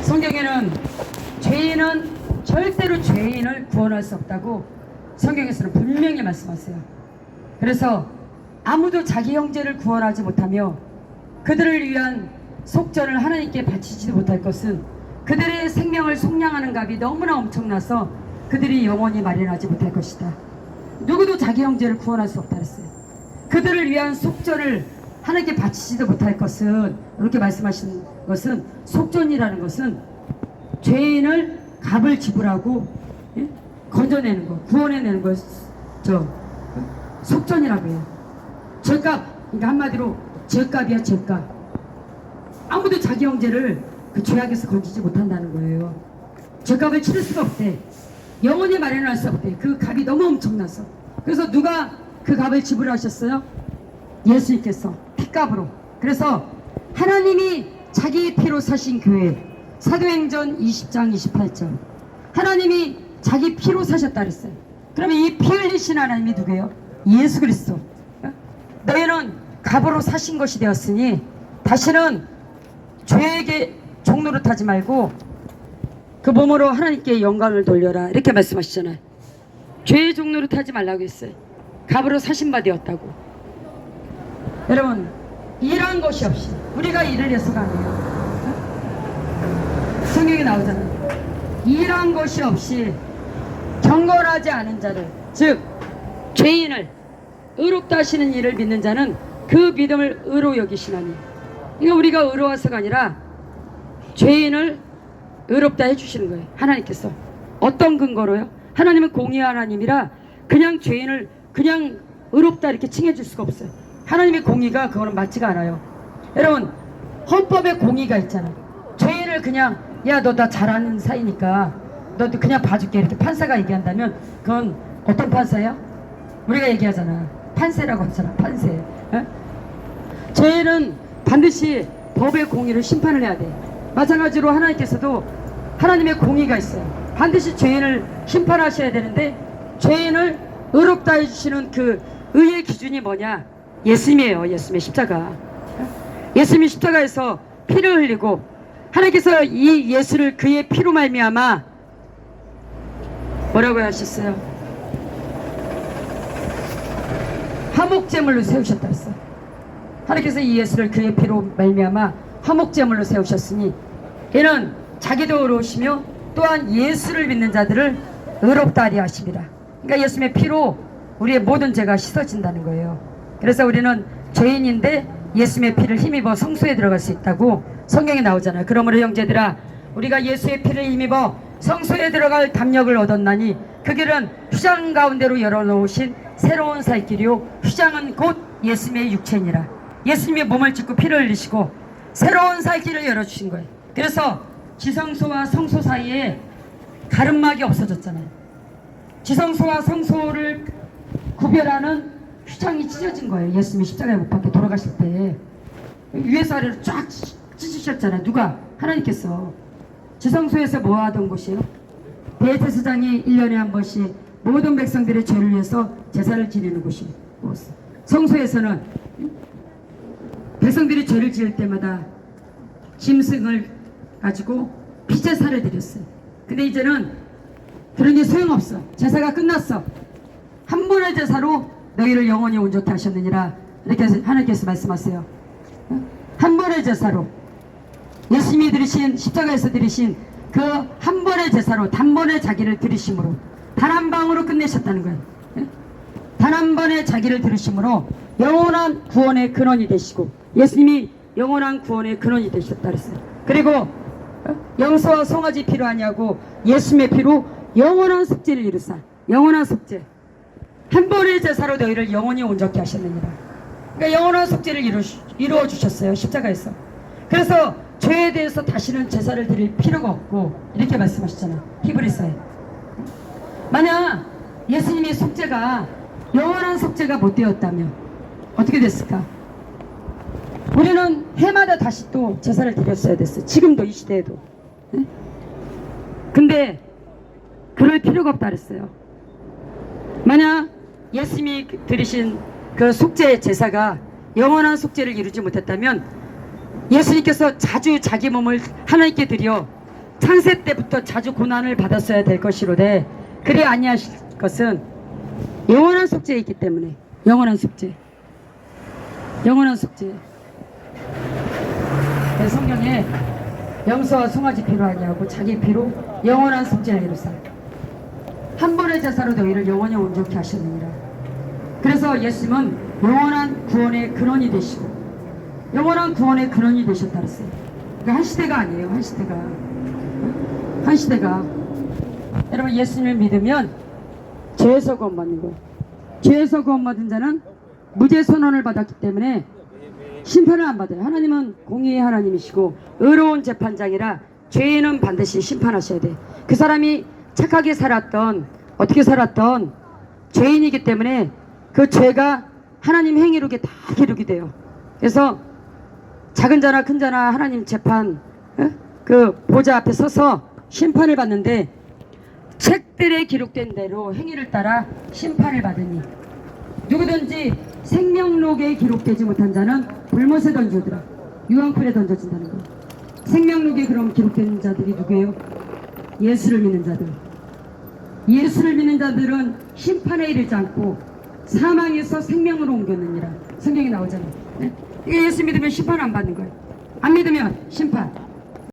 성경에는 죄인은 절대로 죄인을 구원할 수 없다고 성경에서는 분명히 말씀하세요. 그래서 아무도 자기 형제를 구원하지 못하며 그들을 위한 속전을 하나님께 바치지도 못할 것은 그들의 생명을 속량하는 값이 너무나 엄청나서 그들이 영원히 마련하지 못할 것이다. 누구도 자기 형제를 구원할 수 없다 그랬어요. 그들을 위한 속전을 하나님께 바치지도 못할 것은, 이렇게 말씀하신 것은, 속전이라는 것은 죄인을 값을 지불하고 건져내는 것, 구원해내는 것, 속전이라고 해요. 죄값, 그러니까 한마디로 죄값이야, 죄값. 아무도 자기 형제를 그 죄악에서 건지지 못한다는 거예요. 죄값을 치를 수가 없대. 영원히 마련할 수 없대. 그 값이 너무 엄청나서. 그래서 누가 그 값을 지불하셨어요? 예수님께서 피값으로. 그래서 하나님이 자기 피로 사신 교회, 사도행전 20장 28절, 하나님이 자기 피로 사셨다 그랬어요. 그러면 이 피 흘리신 하나님이 누구예요? 예수 그리스도. 너희는 값으로 사신 것이 되었으니 다시는 죄에게 종노릇 하지 말고 그 몸으로 하나님께 영광을 돌려라, 이렇게 말씀하시잖아요. 죄의 종노릇 하지 말라고 했어요. 값으로 사신 바 되었다고. 여러분, 일한 것이 없이, 우리가 일을 해서가 아니에요. 성경에 나오잖아요. 일한 것이 없이 경건하지 않은 자를, 즉 죄인을 의롭다 하시는 일을 믿는 자는 그 믿음을 의로 여기시나니. 그러니까 우리가 의로워서가 아니라 죄인을 의롭다 해주시는 거예요. 하나님께서. 어떤 근거로요? 하나님은 공의의 하나님이라 그냥 죄인을 그냥 의롭다 이렇게 칭해줄 수가 없어요. 하나님의 공의가 그거는 맞지가 않아요. 여러분, 헌법에 공의가 있잖아요. 죄인을 그냥 야, 너 나 잘하는 사이니까 너도 그냥 봐줄게, 이렇게 판사가 얘기한다면 그건 어떤 판사예요? 우리가 얘기하잖아. 판세라고 하잖아. 판세. 에? 죄인은 반드시 법의 공의를 심판을 해야 돼. 마찬가지로 하나님께서도 하나님의 공의가 있어요. 반드시 죄인을 심판하셔야 되는데, 죄인을 의롭다 해주시는 그 의의 기준이 뭐냐? 예수님이에요. 예수님의 십자가. 예수님이 십자가에서 피를 흘리고 하나님께서 이 예수를 그의 피로 말미암아 뭐라고 하셨어요? 화목제물로 세우셨다 했어요. 하나님께서 이 예수를 그의 피로 말미암아 화목제물로 세우셨으니 이는 자기도 의로우시며 또한 예수를 믿는 자들을 의롭다 하리 하십니다. 그러니까 예수님의 피로 우리의 모든 죄가 씻어진다는 거예요. 그래서 우리는 죄인인데 예수님의 피를 힘입어 성소에 들어갈 수 있다고 성경에 나오잖아요. 그러므로 형제들아, 우리가 예수의 피를 힘입어 성소에 들어갈 담력을 얻었나니 그 길은 휘장 가운데로 열어놓으신 새로운 살 길이요, 휘장은 곧 예수님의 육체니라. 예수님의 몸을 찢고 피를 흘리시고 새로운 살 길을 열어주신 거예요. 그래서 지성소와 성소 사이에 가름막이 없어졌잖아요. 지성소와 성소를 구별하는 휘장이 찢어진 거예요. 예수님이 십자가에 못 박혀 돌아가실 때 위에서 아래로 쫙 찢으셨잖아요. 누가? 하나님께서. 지성소에서 뭐 하던 곳이에요? 대제사장이 1년에 한 번씩 모든 백성들의 죄를 위해서 제사를 지내는 곳이에요. 성소에서는 백성들이 죄를 지을 때마다 짐승을 가지고 피제사를 드렸어요. 근데 이제는 그런 게 소용없어. 제사가 끝났어. 한 번의 제사로 너희를 영원히 온전케 하셨느니라, 이렇게 하나님께서 말씀하세요. 한 번의 제사로, 예수님이 들으신 십자가에서 들으신 그 한 번의 제사로, 단번에 자기를 들으심으로 단 한 방으로 끝내셨다는 거예요. 단 한 번에 자기를 들으심으로 영원한 구원의 근원이 되시고, 예수님이 영원한 구원의 근원이 되셨다 그랬어요. 그리고 영서와 송아지 피로 아니하고 예수님의 피로 영원한 속죄를 이루사, 영원한 속죄, 한 번의 제사로 너희를 영원히 온전케 하셨느니라. 그러니까 영원한 속죄를 이루어 주셨어요. 십자가에서. 그래서 죄에 대해서 다시는 제사를 드릴 필요가 없고, 이렇게 말씀하셨잖아요. 히브리서에. 만약 예수님의 속죄가 영원한 속죄가 못 되었다면 어떻게 됐을까? 우리는 해마다 다시 또 제사를 드렸어야 됐어요. 지금도, 이 시대에도. 근데 그럴 필요가 없다 그랬어요. 만약 예수님이 드리신 그 속죄 제사가 영원한 속죄를 이루지 못했다면 예수님께서 자주 자기 몸을 하나님께 드려 창세 때부터 자주 고난을 받았어야 될 것이로되 그리 아니하실 것은 영원한 속죄에 있기 때문에. 영원한 속죄. 영원한 속죄. 성경에 염소와 송아지 피로 아니하고 자기 피로 영원한 속죄를 이루사 한 번의 제사로 너희를 영원히 온전케 하셨느니라. 그래서 예수님은 영원한 구원의 근원이 되시고 영원한 구원의 근원이 되셨다 그랬어요. 그러니까 한 시대가 아니에요. 한 시대가. 한 시대가. 여러분 예수님을 믿으면 죄에서 구원받는 거예요. 죄에서 구원받은 자는 무죄 선언을 받았기 때문에 심판을 안 받아요. 하나님은 공의의 하나님이시고 의로운 재판장이라 죄인은 반드시 심판하셔야 돼. 그 사람이 착하게 살았던 어떻게 살았던 죄인이기 때문에 그 죄가 하나님 행위록에 다 기록이 돼요. 그래서 작은 자나 큰 자나 하나님 재판 그 보좌 앞에 서서 심판을 받는데 책들에 기록된 대로 행위를 따라 심판을 받으니 누구든지 생명록에 기록되지 못한 자는 불못에 던져주라. 유황풀에 던져진다는 거예요. 생명록에 그럼 기록된 자들이 누구예요? 예수를 믿는 자들. 예수를 믿는 자들은 심판에 이르지 않고 사망에서 생명으로 옮겼느니라. 성경에 나오잖아요. 네? 예수 믿으면 심판 안 받는 거예요. 안 믿으면 심판.